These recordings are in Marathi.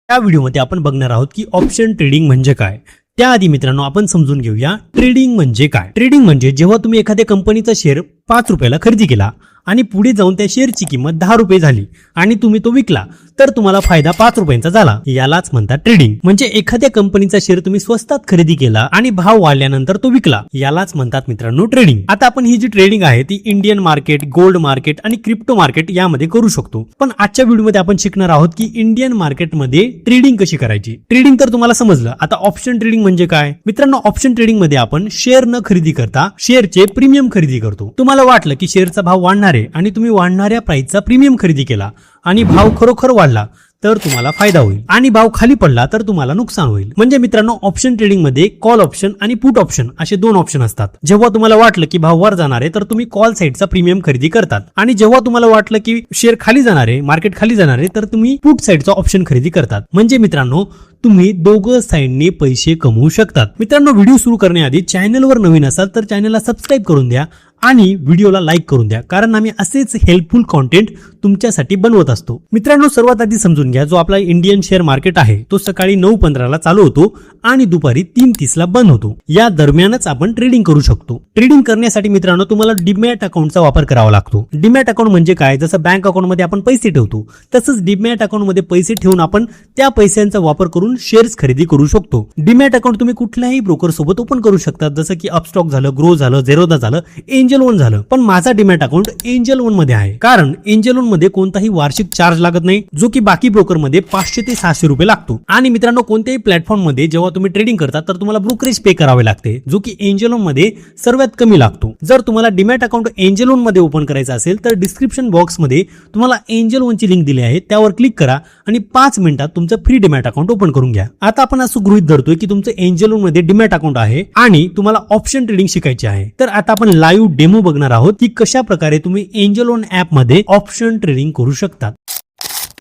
या व्हिडिओमध्ये आपण बघणार आहोत की ऑप्शन ट्रेडिंग म्हणजे काय। त्याआधी मित्रांनो आपण समजून घेऊया ट्रेडिंग म्हणजे काय। ट्रेडिंग म्हणजे जेव्हा तुम्ही एखाद्या कंपनीचा शेअर 5 रुपयाला खरेदी केला आणि पुढे जाऊन त्या शेअरची किंमत 10 रुपये झाली आणि तुम्ही तो विकला तर तुम्हाला फायदा 5 रुपयांचा झाला, यालाच म्हणतात ट्रेडिंग। म्हणजे एखाद्या कंपनीचा शेअर तुम्ही स्वस्तात खरेदी केला आणि भाव वाढल्यानंतर तो विकला, यालाच म्हणतात मित्रांनो ट्रेडिंग। आता आपण ही जी ट्रेडिंग आहे ती इंडियन मार्केट, गोल्ड मार्केट आणि क्रिप्टो मार्केट यामध्ये करू शकतो। पण आजच्या व्हिडिओमध्ये आपण शिकणार आहोत की इंडियन मार्केटमध्ये ट्रेडिंग कशी करायची। ट्रेडिंग तर तुम्हाला समजलं, आता ऑप्शन ट्रेडिंग म्हणजे काय। मित्रांनो ऑप्शन ट्रेडिंग मध्ये आपण शेअर न खरेदी करता शेअरचे प्रीमियम खरेदी करतो। तुम्हाला वाटलं की शेअरचा भाव वाढणार आहे आणि तुम्ही वाढणाऱ्या प्राइसचा प्रीमियम खरेदी केला आणि भाव खरोखर वाढला तर तुम्हाला फायदा होईल आणि भाव खाली पडला तर तुम्हाला नुकसान होईल। म्हणजे मित्रांनो ऑप्शन ट्रेडिंग मध्ये कॉल ऑप्शन आणि पुट ऑप्शन असे दोन ऑप्शन असतात। जेव्हा तुम्हाला वाटलं की भाव वर जाणार आहे तर तुम्ही कॉल साइडचा प्रीमियम खरेदी करतात आणि जेव्हा तुम्हाला वाटलं की शेअर खाली जाणार आहे, मार्केट खाली जाणार आहे तर तुम्ही पुट साइडचा ऑप्शन खरेदी करतात। म्हणजे मित्रांनो तुम्ही दोघं साइडने पैसे कमवू शकतात। मित्रांनो व्हिडिओ सुरू करण्याआधी चॅनलवर नवीन असाल तर चॅनलला सबस्क्राइब करून द्या आणि व्हिडिओला लाईक करून द्या, कारण आम्ही असेच हेल्पफुल कंटेंट तुमच्यासाठी बनवत असतो। मित्रांनो सर्वात आधी समजून घ्या, जो आपला इंडियन शेअर मार्केट आहे तो सकाळी 9:15 ला चालू होतो आणि दुपारी 3:30 ला बंद होतो। या दरम्यानच आपण ट्रेडिंग करू शकतो। ट्रेडिंग करण्यासाठी मित्रांनो तुम्हाला डीमॅट अकाउंटचा वापर करावा लागतो। डीमॅट अकाउंट म्हणजे काय, जसं बँक अकाउंट मध्ये आपण पैसे ठेवतो तसंच डीमॅट अकाउंट मध्ये पैसे ठेवून आपण त्या पैशांचा वापर करून शेअर्स खरेदी करू शकतो। डीमॅट अकाउंट तुम्ही कुठल्याही ब्रोकर सोबत ओपन करू शकता, जसं की अपस्टॉक झालं, ग्रो झालं, झेरोदा झालं, एंजल वन झालं। पण माझा डीमॅट अकाउंट एंजल वन मध्ये आहे, कारण एंजल वन मध्ये कोणताही वार्षिक चार्ज लागत नाही, जो की बाकी ब्रोकर मध्ये 500 ते 600 रुपये लागतो। आणि मित्रांनो कोणत्याही प्लॅटफॉर्म मध्ये जेव्हा तुम्ही ट्रेडिंग करता तर तुम्हाला ब्रोकरेज पे करावे लागते, जो की एंजल वन मध्ये सर्वात कमी लागतो। जर तुम्हाला डीमॅट अकाउंट एंजल वन मध्ये ओपन करायचं असेल तर डिस्क्रिप्शन बॉक्स मध्ये तुम्हाला एंजल वन ची लिंक दिली आहे, त्यावर क्लिक करा आणि 5 मिनिटात तुमचं फ्री डीमॅट अकाउंट ओपन करून घ्या। आता आपण असं गृहीत धरतोय की तुमचं एंजल वन मध्ये डीमॅट अकाउंट आहे आणि तुम्हाला ऑप्शन ट्रेडिंग शिकायची आहे। तर आता आपण लाईव्ह डेमो बघणार आहोत की कशा प्रकारे तुम्ही एंजल वन ऍप मध्ये ऑप्शन ट्रेडिंग करू शकता।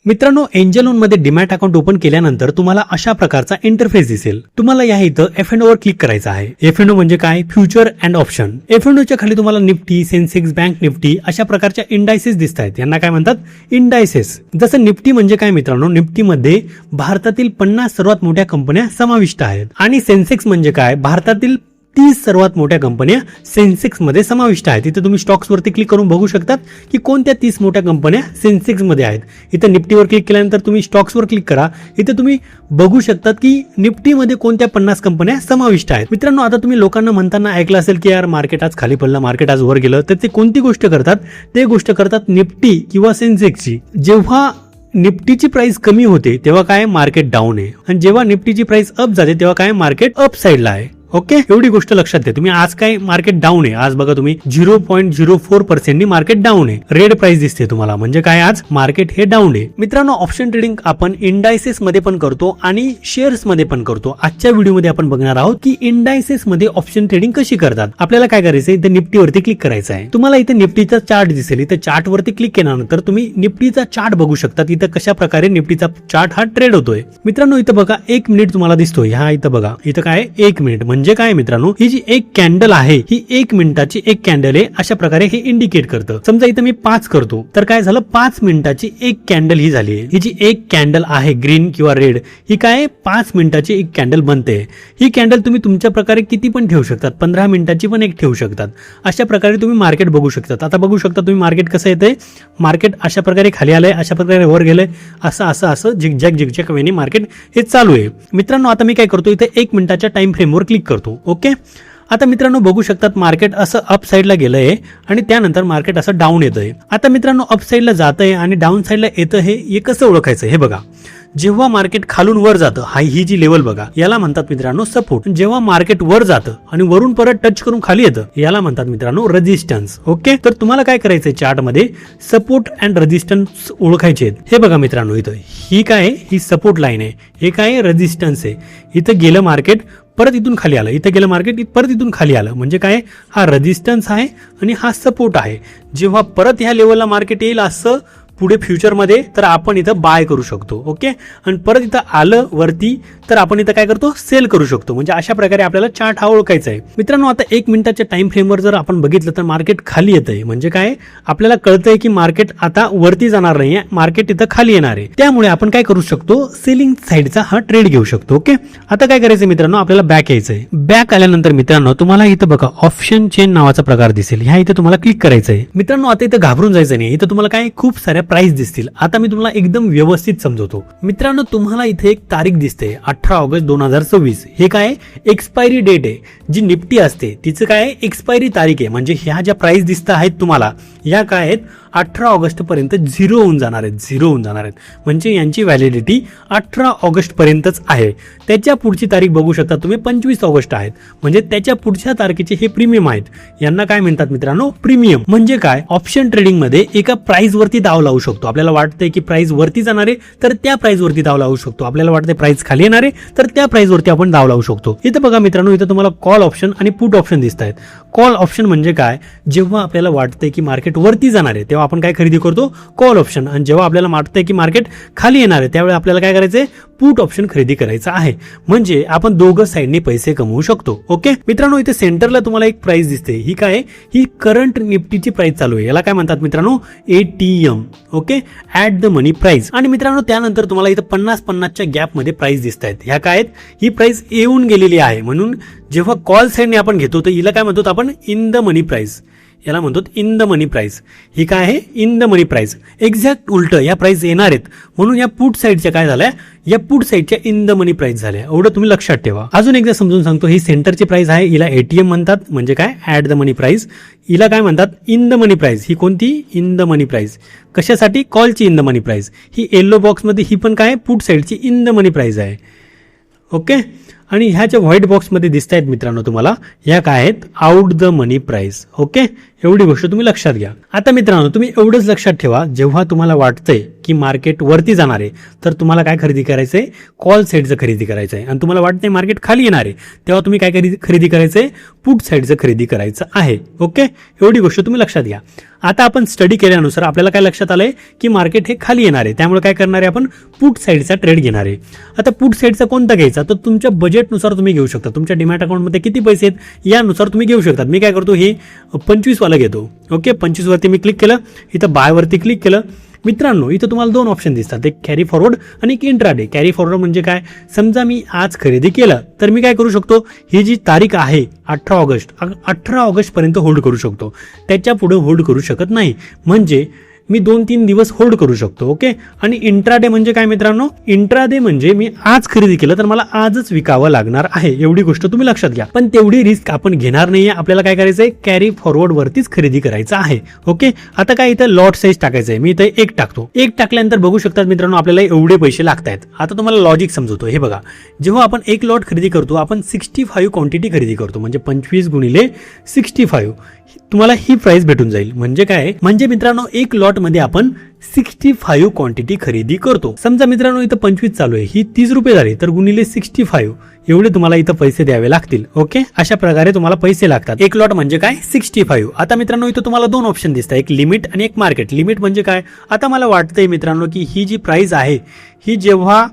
मित्रांनो एंजल वन मध्ये डीमॅट अकाउंट ओपन केल्यानंतर तुम्हाला अशा प्रकारचा इंटरफेस दिसेल। तुम्हाला या इथं F&O वर क्लिक करायचं आहे। F&O म्हणजे काय, फ्युचर अँड ऑप्शन। F&O च्या खाली तुम्हाला निफ्टी, सेन्सेक्स, बँक निफ्टी अशा प्रकारच्या इंडायसेस दिसत आहेत, यांना काय म्हणतात, इंडायसेस। जसं निफ्टी म्हणजे काय मित्रांनो, निफ्टी मध्ये भारतातील 50 सर्वात मोठ्या कंपन्या समाविष्ट आहेत आणि सेन्सेक्स म्हणजे काय, भारतातील 30 सर्वात मोठ्या कंपन्या सेन्सेक्स मध्ये समाविष्ट आहेत। इथे तुम्ही स्टॉक्स वरती क्लिक करून बघू शकतात की कोणत्या 30 मोठ्या कंपन्या सेन्सेक्स मध्ये आहेत। इथे निफ्टीवर क्लिक केल्यानंतर तुम्ही स्टॉक्स वर क्लिक करा, इथे तुम्ही बघू शकतात की निफ्टी मध्ये कोणत्या 50 कंपन्या समाविष्ट आहेत। मित्रांनो आता तुम्ही लोकांना म्हणताना ऐकलं असेल की यार मार्केट आज खाली पडलं, मार्केट आज वर गेलं, तर ते कोणती गोष्ट करतात, ते गोष्ट करतात निफ्टी किंवा सेन्सेक्सची। जेव्हा निफ्टीची प्राइस कमी होते तेव्हा काय, मार्केट डाऊन आहे, आणि जेव्हा निफ्टीची प्राइस अप जाते तेव्हा काय, मार्केट अप साइडला आहे। ओके, एवढी गोष्ट लक्षात घ्या तुम्ही। आज काय मार्केट डाऊन आहे, आज बघा तुम्ही 0.04% नी मार्केट डाऊन आहे, रेड प्राइस दिसते तुम्हाला, म्हणजे काय आज मार्केट हे डाऊन आहे। मित्रांनो ऑप्शन ट्रेडिंग आपण इंडायसेस मध्ये पण करतो आणि शेअर्स मध्ये पण करतो। आजच्या व्हिडिओमध्ये आपण बघणार आहोत की इंडायसेस मध्ये ऑप्शन ट्रेडिंग कशी करतात। आपल्याला काय करायचं, इथे निफ्टी वरती क्लिक करायचं आहे। तुम्हाला इथे निफ्टीचा चार्ट दिसेल, इथे चार्ट वरती क्लिक केल्यानंतर तुम्ही निफ्टीचा चार्ट बघू शकता, इथं कशा प्रकारे निफ्टीचा चार्ट हा ट्रेड होतोय। मित्रांनो इथं बघा 1 मिनिट तुम्हाला दिसतोय, हा इथं बघा, इथं काय 1 मिनिट म्हणजे काय मित्रांनो, ही जी एक कॅन्डल आहे ही 1 मिनिटाची एक कॅन्डल आहे, अशा प्रकारे हे इंडिकेट करतं। समजा इथं मी 5 करतो तर काय झालं, 5 मिनिटाची एक कॅन्डल ही झाली आहे। ही जी एक कॅन्डल आहे ग्रीन किंवा रेड, ही काय 5 मिनिटाची एक कॅन्डल बनते। ही कॅन्डल तुम्ही तुमच्या प्रकारे किती पण ठेवू शकतात, 15 मिनिटाची पण एक ठेवू शकतात। अशा प्रकारे तुम्ही मार्केट बघू शकतात। आता बघू शकता तुम्ही मार्केट कसं येतंय, मार्केट अशा प्रकारे खाली आलंय, अशा प्रकारे वर गेलंय, असं झिकझॅक वेनी मार्केट हे चालू आहे। मित्रांनो आता मी काय करतो, इथे 1 मिनिटाच्या टाइम फ्रेमवर क्लिक करतो। ओके, आता मित्रांनो बघू शकतात मार्केट असं अप साइडला गेलंय आणि त्यानंतर मार्केट असं डाऊन येतंय। आता मित्रांनो अप साइडला जातंय आणि डाऊन साइडला येतं, हे कसं ओळखायचं, हे बघा, जेव्हा मार्केट खालून वर जातं, ही जी लेवल बघा, याला म्हणतात मित्रांनो सपोर्ट। जेव्हा मार्केट वर जातं आणि वरून परत टच करून खाली येतं, याला म्हणतात मित्रांनो रेजिस्टन्स। ओके, तर तुम्हाला काय करायचंय, चार्ट मध्ये सपोर्ट अँड रेजिस्टन्स ओळखायचे आहेत। हे बघा मित्रांनो इथं ही काय, ही सपोर्ट लाईन आहे, हे काय रेजिस्टन्स आहे। इथं गेलं मार्केट, परत इथून खाली आलं, इथं गेलं मार्केट, परत इथून खाली आलं, म्हणजे काय, हा रेजिस्टन्स आहे आणि हा सपोर्ट आहे। जेव्हा परत ह्या लेवलला मार्केट येईल असं पुढे फ्युचरमध्ये तर आपण इथं बाय करू शकतो. ओके, आणि परत इथं आलं वरती तर आपण इथं काय करतो, सेल करू शकतो. म्हणजे अशा प्रकारे आपल्याला चार्ट हा ओळखायचा आहे. मित्रांनो, आता 1 मिनिटाच्या टाइम फ्रेमवर जर आपण बघितलं तर मार्केट खाली येतंय. म्हणजे काय, आपल्याला कळतंय की मार्केट आता वरती जाणार नाहीये, मार्केट इथं खाली येणार आहे. त्यामुळे आपण काय करू शकतो, सेलिंग साईडचा हा ट्रेड घेऊ शकतो. ओके, आता काय करायचं मित्रांनो, आपल्याला बॅक यायचंय. बॅक आल्यानंतर मित्रांनो तुम्हाला इथं बघा ऑप्शन चेन नावाचा प्रकार दिसेल. ह्या इथं तुम्हाला क्लिक करायचं आहे. मित्रांनो, आता इथं घाबरून जायचं नाही. इथं तुम्हाला काय खूप साऱ्या प्राइस दिसतील. आता मी तुम्हाला एकदम व्यवस्थित समजवतो. मित्रांनो, तुम्हाला इथे एक तारीख दिसते 18 ऑगस्ट 2024. हे काय एक्सपायरी डेट आहे. जी निफ्टी असते तिचं काय एक्सपायरी तारीख आहे. म्हणजे ह्या ज्या प्राइस दिसत आहेत तुम्हाला, ह्या काय आहेत 18 ऑगस्ट पर्यंत झिरो होऊन जाणार आहेत, झिरो होऊन जाणार आहेत. म्हणजे यांची व्हॅलिडिटी 18 ऑगस्ट पर्यंतच आहे. त्याच्या पुढची तारीख बघू शकता तुम्ही 25 ऑगस्ट आहेत. म्हणजे त्याच्या पुढच्या तारखेचे हे प्रीमियम आहेत. यांना काय म्हणतात मित्रांनो, प्रीमियम. म्हणजे काय, ऑप्शन ट्रेडिंग मध्ये एका प्राइस वरती दाव लावू शकतो. आपल्याला वाटतंय की प्राइस वरती जाणार आहे तर त्या प्राइस वरती दाव लावू शकतो. आपल्याला वाटतंय प्राइस खाली येणार आहे तर त्या प्राइस वरती आपण दाव लावू शकतो. इथं बघा मित्रांनो, इथं तुम्हाला कॉल ऑप्शन आणि पुट ऑप्शन दिसत आहेत. कॉल ऑप्शन म्हणजे काय, जेव्हा आपल्याला वाटतंय की मार्केट वरती जाणार आहे तेव्हा आपण काय खरेदी करतो, कॉल ऑप्शन. आणि जेव्हा आपल्याला वाटतंय की मार्केट खाली येणार आहे त्यावेळी आपल्याला काय करायचंय, पुट ऑप्शन खरेदी करायचं आहे. म्हणजे आपण दोघं साईडने पैसे कमवू शकतो. ओके मित्रांनो, इथे सेंटरला तुम्हाला एक प्राइस दिसते. ही काय, ही करंट निफ्टीची प्राइस चालू आहे. याला काय म्हणतात मित्रांनो, ATM. Okay, at the money price. आणि मित्रांनो त्यानंतर तुम्हाला इथं 50-50च्या गॅप मध्ये प्राइस दिसत आहेत. ह्या काय आहेत, ही प्राइस येऊन गेलेली आहे. म्हणून जेव्हा कॉल साईडने आपण घेतो तर हिला काय म्हणतो आपण, इन द मनी प्राइस. याला म्हणतो इन द मनी प्राइस. ही काय आहे, in the money price. Exact उलट या प्राइस येणार आहेत. म्हणून या पुट साईडच्या काय झाल्या, या पुट साईडच्या इन द मनी प्राइस झाल्या. एवढं तुम्ही लक्षात ठेवा. अजून एकदा समजून सांगतो, ही सेंटरची प्राइस आहे, हिला ATM म्हणतात. म्हणजे काय, ऍट द मनी प्राइस. हिला काय म्हणतात, इन द मनी प्राइस. ही कोणती, इन द मनी प्राइस. कशासाठी, कॉलची इन द मनी प्राइस. ही येलो बॉक्समध्ये ही पण काय, पुट साईडची इन द मनी प्राइस आहे. ओके, आणि ह्या ज्या व्हाईट बॉक्समध्ये दिसत आहेत मित्रांनो तुम्हाला, ह्या काय आहेत, out the money price. Okay, एवढी गोष्ट तुम्ही लक्षात घ्या. आता मित्रांनो तुम्ही एवढंच लक्षात ठेवा, जेव्हा तुम्हाला वाटतंय की मार्केट वरती जाणार आहे तर तुम्हाला काय खरेदी करायचंय, कॉल साईडचं खरेदी करायचंय. आणि तुम्हाला वाटतंय मार्केट खाली येणार आहे तेव्हा तुम्ही काय खरेदी करायचंय, पुट साईडचं खरेदी करायचं आहे. ओके, एवढी गोष्ट तुम्ही लक्षात घ्या. आता आपण स्टडी केल्यानुसार आपल्याला काय लक्षात आलंय की मार्केट हे खाली येणार आहे. त्यामुळे काय करणार आहे, आपण पुट साईडचा ट्रेड घेणार आहे. आता पुट साईडचा कोणता घ्यायचा, तर तुमच्या बजेटनुसार तुम्ही घेऊ शकता. तुमच्या डिमॅट अकाउंटमध्ये किती पैसे आहेत यानुसार तुम्ही घेऊ शकता. मी काय करतो, हे 25 वाला घेतो. ओके, 25 वरती मी क्लिक केलं, इथं बाय वरती क्लिक केलं. मित्रांनो इथं तुम्हाला 2 ऑप्शन दिसतात, एक कॅरी फॉरवर्ड आणि एक इंट्राडे. कॅरी फॉरवर्ड म्हणजे काय, समजा मी आज खरेदी केलं तर मी काय करू शकतो, ही जी तारीख आहे 18 ऑगस्ट पर्यंत होल्ड करू शकतो. त्याच्या पुढे होल्ड करू शकत नाही. म्हणजे मी 2-3 दिवस होल्ड करू शकतो. ओके, आणि इंट्राडे म्हणजे काय मित्रांनो, इंट्राडे म्हणजे मी आज खरेदी केलं तर मला आजच विकावं लागणार आहे. एवढी गोष्ट तुम्ही लक्षात घ्या. पण तेवढी रिस्क आपण घेणार नाहीये. आपल्याला काय करायचंय, कॅरी फॉरवर्ड वरतीच खरेदी करायचं आहे. ओके, आता काय इथं लॉट साईज टाकायचंय. मी इथं 1 टाकतो. 1 टाकल्यानंतर बघू शकतात मित्रांनो आपल्याला एवढे पैसे लागतायत. आता तुम्हाला लॉजिक समजवतो. हे बघा, जेव्हा आपण 1 लॉट खरेदी करतो आपण 65 क्वांटिटी खरेदी करतो. म्हणजे 25 गुणिले 65 तुम्हाला ही प्राइस भेटून जाईल. म्हणजे काय, म्हणजे मित्रांनो 1 लॉट मध्ये आपण 65 क्वांटिटी खरेदी करतो. समजा मित्रांनो इथं 25 चालू आहे, ही 30 रुपये झाली तर गुणिले 65 एवढे तुम्हाला इथं पैसे द्यावे लागतील. ओके, अशा प्रकारे तुम्हाला पैसे लागतात. 1 लॉट म्हणजे काय, 65. आता मित्रांनो इथं तुम्हाला 2 ऑप्शन दिसतात, एक लिमिट आणि एक मार्केट. लिमिट म्हणजे काय, आता मला वाटतंय मित्रांनो की ही जी प्राइस आहे ही जेव्हा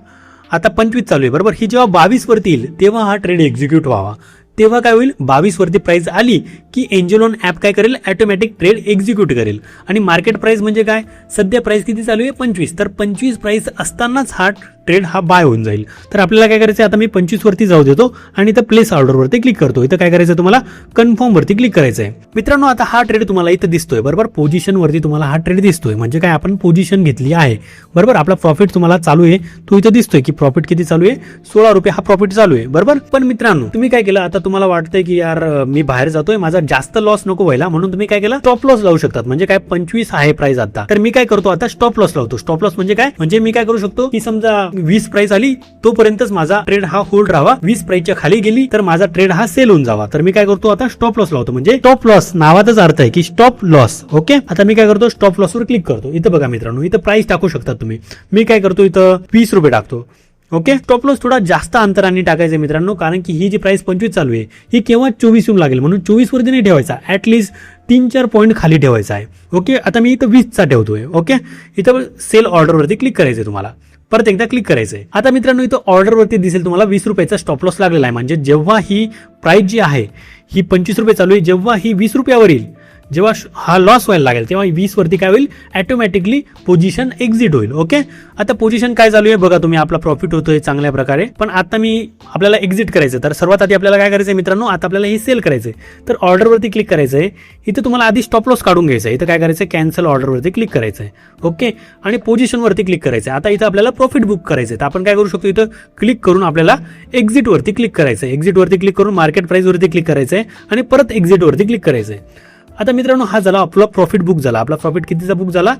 आता 25 चालू आहे बरोबर, ही जेव्हा 22 वरती येईल तेव्हा हा ट्रेड एक्झिक्यूट व्हावा. तेव्हा काय होईल, 22 वरती प्राइस आली की एंजल ऍप काय करेल, ऑटोमॅटिक ट्रेड एक्झिक्यूट करेल. आणि मार्केट प्राइस म्हणजे काय, सध्या प्राइस किती चालू आहे 25, तर 25 प्राइस असतानाच हा ट्रेड हा बाय होऊन जाईल. तर आपल्याला काय करायचं, आता मी 25 वरती जाऊ देतो आणि इथं प्लेस ऑर्डर वरती क्लिक करतो. इथं काय करायचं, तुम्हाला कन्फर्म वरती क्लिक करायचं आहे. मित्रांनो आता हा ट्रेड तुम्हाला इथं दिसतोय बरोबर, पोझिशन वरती तुम्हाला हा ट्रेड दिसतोय. म्हणजे काय, आपण पोझिशन घेतली आहे बरोबर. आपला प्रॉफिट तुम्हाला चालू आहे, तो इथं दिसतोय की प्रॉफिट किती चालू आहे, 16 रुपये हा प्रॉफिट चालू आहे बरोबर. पण मित्रांनो तुम्ही काय केलं, आता तुम्हाला वाटतंय की यार मी बाहेर जातोय, माझा जास्त लॉस नको व्हायला, म्हणून तुम्ही काय केलं, स्टॉप लॉस लावू शकतात. म्हणजे काय, 25 आहे प्राइस आता, तर मी काय करतो आता स्टॉप लॉस लावतो. स्टॉप लॉस म्हणजे काय, म्हणजे मी काय करू शकतो की समजा 20 प्राइस आली तोपर्यंतच माझा ट्रेड हा होल्ड राहावा. 20 प्राइसच्या खाली गेली तर माझा ट्रेड हा सेल होऊन जावा. तर मी काय करतो आता स्टॉप लॉस लावतो. म्हणजे स्टॉप लॉस नावाचाच अर्थ आहे की स्टॉप लॉस. ओके, आता मी काय करतो, स्टॉप लॉस वर क्लिक करतो. इथं बघा मित्रांनो, इथं प्राइस टाकू शकता तुम्ही. मी काय करतो, इथं 20 रुपये टाकतो. ओके, स्टॉप लॉस थोडा जास्त अंतराने टाकायचं मित्रांनो, कारण की ही जी प्राइस 25 चालू आहे ही केव्हा 24 येऊन लागेल, म्हणून 24 वरती नाही ठेवायचा, ऍटलीस्ट 3-4 पॉईंट खाली ठेवायचा आहे. ओके, आता मी इथं 20चा ठेवतोय. ओके, इथं सेल ऑर्डरवरती क्लिक करायचंय तुम्हाला. परत एकदा क्लिक करायचंय. आता मित्रांनो इथं ऑर्डरवरती दिसेल तुम्हाला 20 रुपयाचा स्टॉप लॉस लागलेला आहे. म्हणजे जेव्हा ही प्राइस जी आहे ही 25 रुपये चालू आहे, जेव्हा ही 20 रुपयावर येईल, जेव्हा हा लॉस व्हायला लागेल तेव्हा 20 वरती काय होईल, ऑटोमॅटिकली पोझिशन एक्झिट होईल. ओके, आता पोझिशन काय चालू आहे बघा तुम्ही, आपला प्रॉफिट होतोय चांगल्या प्रकारे. पण आता आपल्याला एक्झिट करायचं, तर सर्वात आधी आपल्याला काय करायचंय मित्रांनो, आता आपल्याला हे सेल करायचंय. तर ऑर्डरवरती क्लिक करायचंय. इथं तुम्हाला आधी स्टॉप लॉस काढून घ्यायचं आहे. इथं काय करायचंय, कॅन्सल ऑर्डरवरती क्लिक करायचंय. ओके, आणि पोझिशनवरती क्लिक करायचंय. आता इथं आपल्याला प्रॉफिट बुक करायचंय. तर आपण काय करू शकतो, इथं क्लिक करून आपल्याला एक्झिट वरती क्लिक करायचंय. एक्झिट वरती क्लिक करून मार्केट प्राइस वरती क्लिक करायचंय आणि परत एक्झिट वरती क्लिक करायचंय. आता मित्रांनो हा झाला आपला प्रॉफिट बुक झाला. आपला प्रॉफिट कितीचा बुक झाला,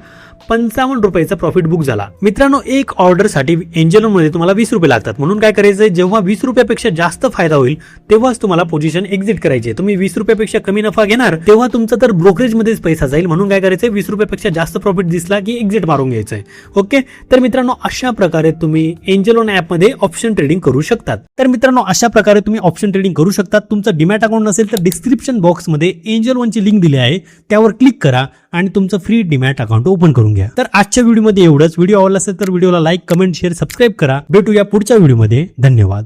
55 रुपयाचा प्रॉफिट बुक झाला. मित्रांनो एक ऑर्डरसाठी एंजल मध्ये तुम्हाला 20 रुपये लागतात. म्हणून काय करायचंय, जेव्हा 20 रुपयापेक्षा जास्त फायदा होईल तेव्हाच तुम्हाला पोझिशन एक्झिट करायची. तुम्ही 20 रुपयापेक्षा कमी नफा घेणार तेव्हा तुमचा तर ब्रोकरेज मध्येच पैसा जाईल. म्हणून काय करायचंय, 20 रुपयापेक्षा जास्त प्रॉफिट दिसला की एक्झिट मारून घ्यायचंय. ओके, तर मित्रांनो अशा प्रकारे तुम्ही एंजल वन ऍप मध्ये ऑप्शन ट्रेडिंग करू शकतात. तर मित्रांनो अशा प्रकारे तुम्ही ऑप्शन ट्रेडिंग करू शकतात. तुमचं डीमॅट अकाउंट नसेल तर डिस्क्रिप्शन बॉक्समध्ये एंजल वनची लिंक दिली आहे, त्यावर क्लिक करा आणि तुमचं फ्री डीमॅट अकाउंट ओपन करून घ्या. तर आजच्या व्हिडिओमध्ये एवढंच. व्हिडिओ आवडला असेल तर व्हिडिओला लाईक, कमेंट, शेअर, सबस्क्राईब करा. भेटूया पुढच्या व्हिडिओमध्ये. धन्यवाद.